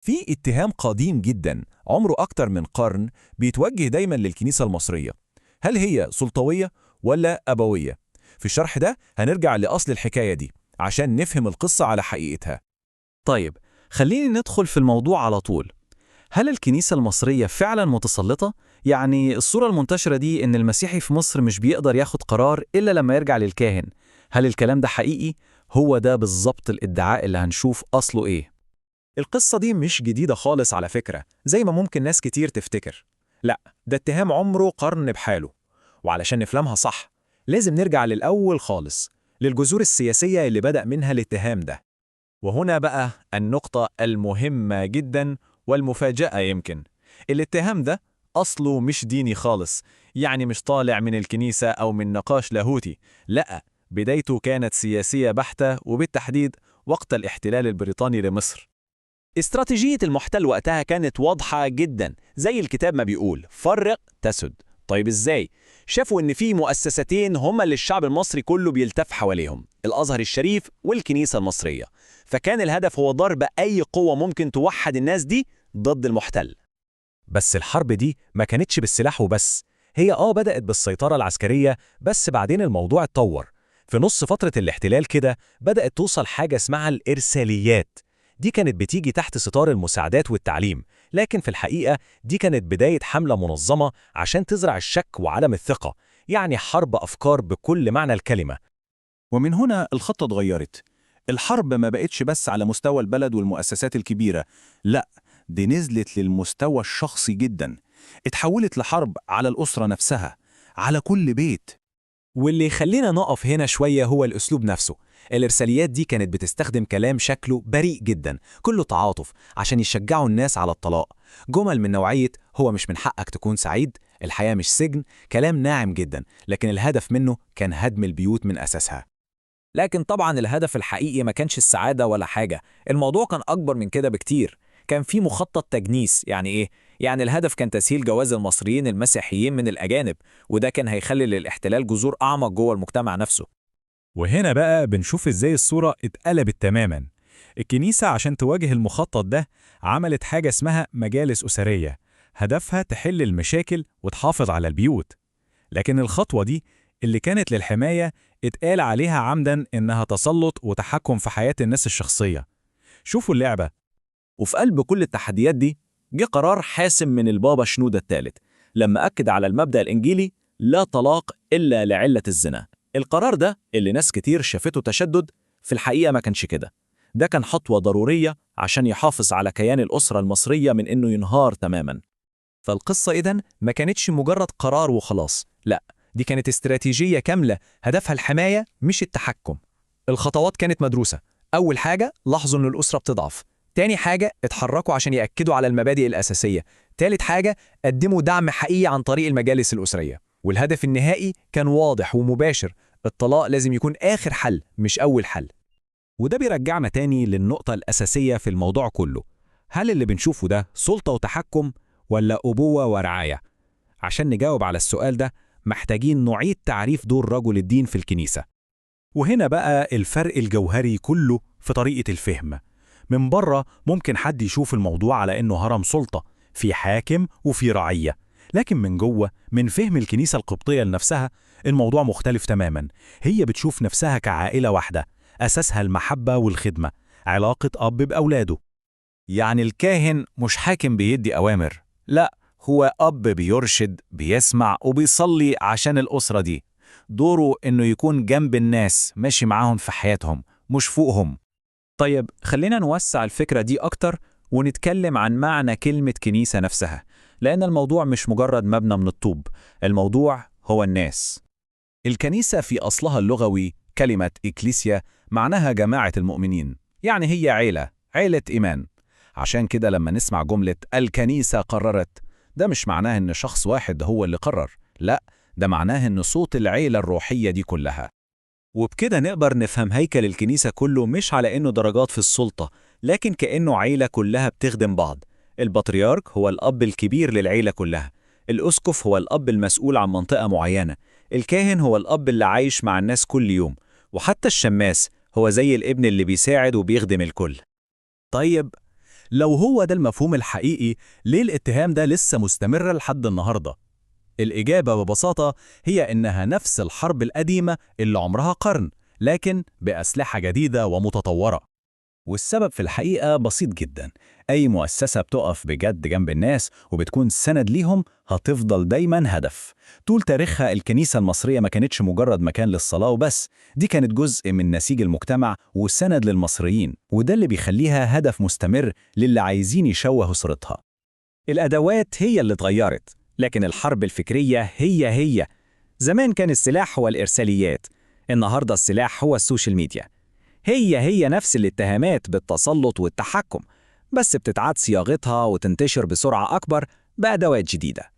في اتهام قديم جدا عمره أكتر من قرن بيتوجه دايما للكنيسة المصرية. هل هي سلطوية ولا أبوية؟ في الشرح ده هنرجع لأصل الحكاية دي عشان نفهم القصة على حقيقتها. طيب، خليني ندخل في الموضوع على طول. هل الكنيسة المصرية فعلا متسلطة؟ يعني الصورة المنتشرة دي إن المسيحي في مصر مش بيقدر ياخد قرار إلا لما يرجع للكاهن. هل الكلام ده حقيقي؟ هو ده بالظبط الادعاء اللي هنشوف أصله إيه. القصة دي مش جديدة خالص على فكرة، زي ما ممكن ناس كتير تفتكر. لا، ده اتهام عمره قرن بحاله. وعلشان نفهمها صح، لازم نرجع للأول خالص، للجذور السياسية اللي بدأ منها الاتهام ده. وهنا بقى النقطة المهمة جدا والمفاجأة يمكن. الاتهام ده أصله مش ديني خالص، يعني مش طالع من الكنيسة أو من نقاش لاهوتي. لا، بدايته كانت سياسية بحتة، وبالتحديد وقت الاحتلال البريطاني لمصر. استراتيجية المحتل وقتها كانت واضحة جدا، زي الكتاب ما بيقول: فرق تسد. طيب ازاي؟ شافوا ان في مؤسستين هما اللي الشعب المصري كله بيلتف حواليهم: الازهر الشريف والكنيسة المصرية. فكان الهدف هو ضرب اي قوة ممكن توحد الناس دي ضد المحتل. بس الحرب دي ما كانتش بالسلاح وبس. هي بدأت بالسيطرة العسكرية، بس بعدين الموضوع اتطور. في نص فترة الاحتلال كده بدأت توصل حاجة اسمها الإرساليات. دي كانت بتيجي تحت ستار المساعدات والتعليم، لكن في الحقيقة دي كانت بداية حملة منظمة عشان تزرع الشك وعدم الثقة، يعني حرب أفكار بكل معنى الكلمة. ومن هنا الخطة اتغيرت. الحرب ما بقتش بس على مستوى البلد والمؤسسات الكبيرة، لا، دي نزلت للمستوى الشخصي جدا. اتحولت لحرب على الأسرة نفسها، على كل بيت. واللي يخلينا نقف هنا شوية هو الأسلوب نفسه. الإرساليات دي كانت بتستخدم كلام شكله بريء جدا، كله تعاطف، عشان يشجعوا الناس على الطلاق. جمل من نوعية: هو مش من حقك تكون سعيد، الحياة مش سجن. كلام ناعم جدا، لكن الهدف منه كان هدم البيوت من أساسها. لكن طبعا الهدف الحقيقي ما كانش السعادة ولا حاجة. الموضوع كان أكبر من كده بكتير. كان في مخطط تجنيس. يعني إيه؟ يعني الهدف كان تسهيل جواز المصريين المسيحيين من الأجانب، وده كان هيخلي للاحتلال جذور أعمق جوه المجتمع نفسه. وهنا بقى بنشوف ازاي الصورة اتقلبت تماما. الكنيسة عشان تواجه المخطط ده عملت حاجة اسمها مجالس أسرية، هدفها تحل المشاكل وتحافظ على البيوت. لكن الخطوة دي اللي كانت للحماية اتقال عليها عمدا إنها تسلط وتحكم في حياة الناس الشخصية. شوفوا اللعبة. وفي قلب كل التحديات دي جه قرار حاسم من البابا شنودة الثالث، لما أكد على المبدأ الإنجيلي: لا طلاق إلا لعلة الزنا. القرار ده اللي ناس كتير شافته تشدد، في الحقيقة ما كانش كده. ده كان خطوة ضرورية عشان يحافظ على كيان الأسرة المصرية من إنه ينهار تماما. فالقصة إذن ما كانتش مجرد قرار وخلاص، لا، دي كانت استراتيجية كاملة هدفها الحماية مش التحكم. الخطوات كانت مدروسة. أول حاجة، لاحظوا إن الأسرة بتضعف. تاني حاجة، اتحركوا عشان يأكدوا على المبادئ الأساسية. تالت حاجة، قدموا دعم حقيقي عن طريق المجالس الأسرية. والهدف النهائي كان واضح ومباشر: الطلاق لازم يكون آخر حل مش أول حل. وده بيرجعنا تاني للنقطة الأساسية في الموضوع كله. هل اللي بنشوفه ده سلطة وتحكم ولا أبوة ورعاية؟ عشان نجاوب على السؤال ده محتاجين نعيد تعريف دور رجل الدين في الكنيسة. وهنا بقى الفرق الجوهري كله في طريقة الفهم. من بره ممكن حد يشوف الموضوع على إنه هرم سلطة، في حاكم وفي رعية، لكن من جوه، من فهم الكنيسة القبطية لنفسها، الموضوع مختلف تماما. هي بتشوف نفسها كعائلة واحدة، أساسها المحبة والخدمة، علاقة أب بأولاده. يعني الكاهن مش حاكم بيدي أوامر، لا، هو أب بيرشد، بيسمع وبيصلي عشان الأسرة دي. دوره إنه يكون جنب الناس، ماشي معاهم في حياتهم، مش فوقهم. طيب، خلينا نوسع الفكرة دي أكتر ونتكلم عن معنى كلمة كنيسة نفسها، لأن الموضوع مش مجرد مبنى من الطوب، الموضوع هو الناس. الكنيسة في أصلها اللغوي كلمة إكليسيا معناها جماعة المؤمنين، يعني هي عيلة إيمان. عشان كده لما نسمع جملة الكنيسة قررت، ده مش معناه إن شخص واحد هو اللي قرر، لا، ده معناه إن صوت العيلة الروحية دي كلها. وبكده نقدر نفهم هيكل الكنيسة كله مش على إنه درجات في السلطة، لكن كأنه عيلة كلها بتخدم بعض. البطريرك هو الأب الكبير للعيلة كلها، الأسقف هو الأب المسؤول عن منطقة معينة، الكاهن هو الأب اللي عايش مع الناس كل يوم، وحتى الشماس هو زي الابن اللي بيساعد وبيخدم الكل. طيب، لو هو ده المفهوم الحقيقي، ليه الاتهام ده لسه مستمر لحد النهاردة؟ الإجابة ببساطة هي إنها نفس الحرب القديمة اللي عمرها قرن، لكن بأسلحة جديدة ومتطورة. والسبب في الحقيقة بسيط جدا، أي مؤسسة بتقف بجد جنب الناس وبتكون سند ليهم هتفضل دايما هدف. طول تاريخها الكنيسة المصرية ما كانتش مجرد مكان للصلاة وبس، دي كانت جزء من نسيج المجتمع وسند للمصريين، وده اللي بيخليها هدف مستمر للي عايزين يشوهوا صورتها. الأدوات هي اللي اتغيرت، لكن الحرب الفكرية هي. زمان كان السلاح هو الإرساليات، النهاردة السلاح هو السوشيال ميديا. هي نفس الاتهامات بالتسلط والتحكم، بس بتتعاد صياغتها وتنتشر بسرعة أكبر بأدوات جديدة.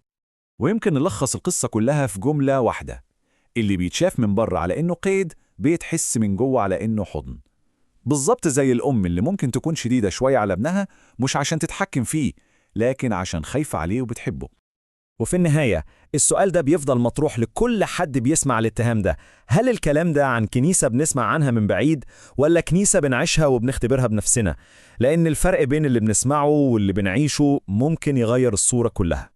ويمكن نلخص القصة كلها في جملة واحدة: اللي بيتشاف من بره على إنه قيد بيتحس من جوه على إنه حضن. بالظبط زي الأم اللي ممكن تكون شديدة شوية على ابنها، مش عشان تتحكم فيه، لكن عشان خايفة عليه وبتحبه. وفي النهاية السؤال ده بيفضل مطروح لكل حد بيسمع الاتهام ده: هل الكلام ده عن كنيسة بنسمع عنها من بعيد، ولا كنيسة بنعيشها وبنختبرها بنفسنا؟ لأن الفرق بين اللي بنسمعه واللي بنعيشه ممكن يغير الصورة كلها.